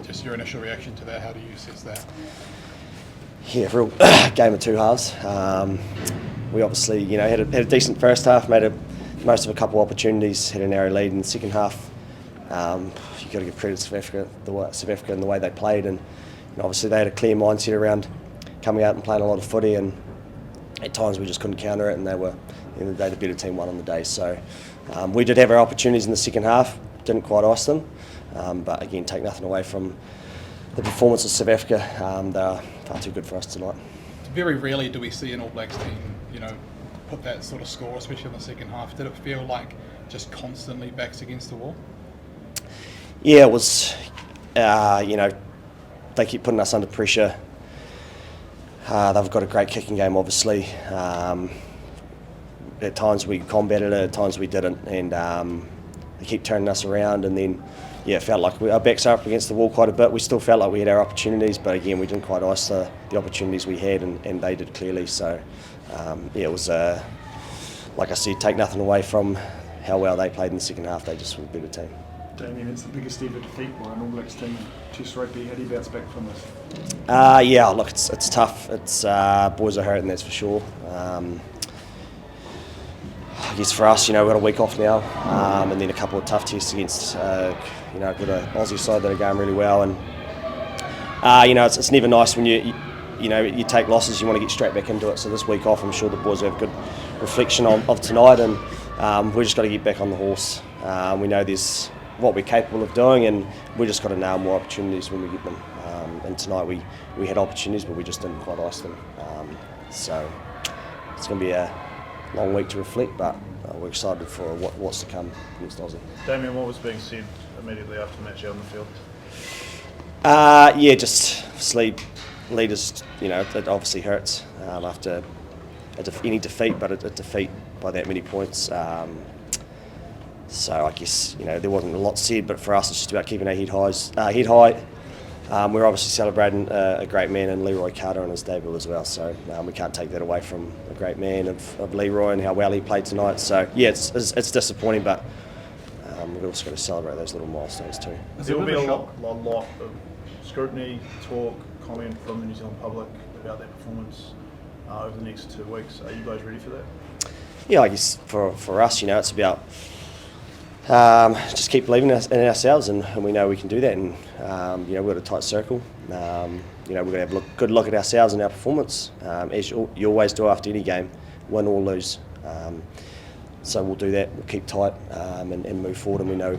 Just your initial reaction to that, how do you assess that? Yeah, real game of two halves. We obviously, had a decent first half, made most of a couple of opportunities, had a narrow lead in the second half. You've got to give credit to South Africa and the way they played, and obviously they had a clear mindset around coming out and playing a lot of footy, and at times we just couldn't counter it, and they were, at the end of the day, the better team won on the day. So we did have our opportunities in the second half, didn't quite ice them, but again, take nothing away from the performance of South Africa. They are far too good for us tonight. Very rarely do we see an All Blacks team, put that sort of score, especially in the second half. Did it feel like just constantly backs against the wall? Yeah, it was. They keep putting us under pressure. They've got a great kicking game, obviously. At times we combated it, at times we didn't, and they keep turning us around. And then, it felt like our backs are up against the wall quite a bit. We still felt like we had our opportunities, but again, we didn't quite ice the opportunities we had, and they did clearly. So, it was, like I said, take nothing away from how well they played in the second half. They just were a better team. Damian, it's the biggest ever defeat by an All Blacks team in Test rugby. How do you bounce back from this? Look, it's tough. It's boys are hurting, that's for sure. I guess for us, we've got a week off now, and then a couple of tough tests against, got an Aussie side that are going really well, and it's never nice when you take losses. You want to get straight back into it. So this week off, I'm sure the boys have good reflection of tonight, and we've just got to get back on the horse. We know there's what we're capable of doing, and we just got to nail more opportunities when we get them. And tonight we had opportunities, but we just didn't quite ice them. So it's going to be a long week to reflect, but we're excited for what's to come against Aussie. Damian, what was being said immediately after the match out on the field? Just sleep leaders. It obviously hurts after any defeat, but a defeat by that many points. So I guess there wasn't a lot said, but for us it's just about keeping our head high. We're obviously celebrating a great man in Leroy Carter on his debut as well, so we can't take that away from a great man of Leroy and how well he played tonight. So yeah, it's disappointing, but we've also got to celebrate those little milestones too. There will be a lot of scrutiny, talk, comment from the New Zealand public about their performance over the next 2 weeks. Are you guys ready for that? Yeah, I guess for us, it's about just keep believing in ourselves, and we know we can do that. And we've got a tight circle. We've got to have a good look at ourselves and our performance, as you always do after any game, win or lose. So we'll do that. We'll keep tight and move forward. And we know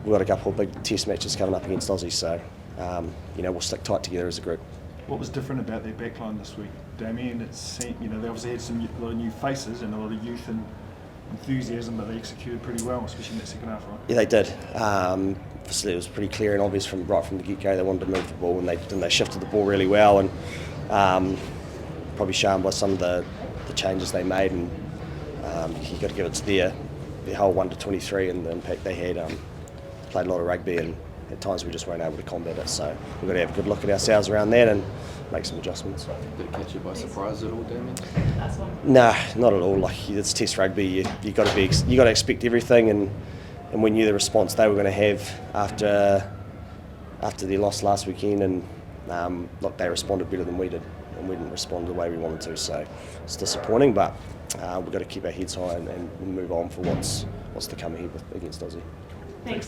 we've got a couple of big test matches coming up against Aussie. So we'll stick tight together as a group. What was different about their backline this week, Damian? They obviously had a lot of new faces and a lot of youth and enthusiasm, but they executed pretty well, especially in that second half, right? Yeah, they did. Obviously, it was pretty clear and obvious right from the get-go they wanted to move the ball, and they shifted the ball really well, and probably shown by some of the changes they made. And you got to give it to their whole 1 to 23 and the impact they had. Played a lot of rugby, and at times we just weren't able to combat it. So we've got to have a good look at ourselves around that and make some adjustments. Did it catch you by surprise at all, Damian? Nah, not at all. Like, it's Test rugby. You got to expect everything, and we knew the response they were going to have after their loss last weekend. And look, they responded better than we did, and we didn't respond the way we wanted to. So it's disappointing, but we've got to keep our heads high and move on for what's to come ahead against Aussie. Thanks.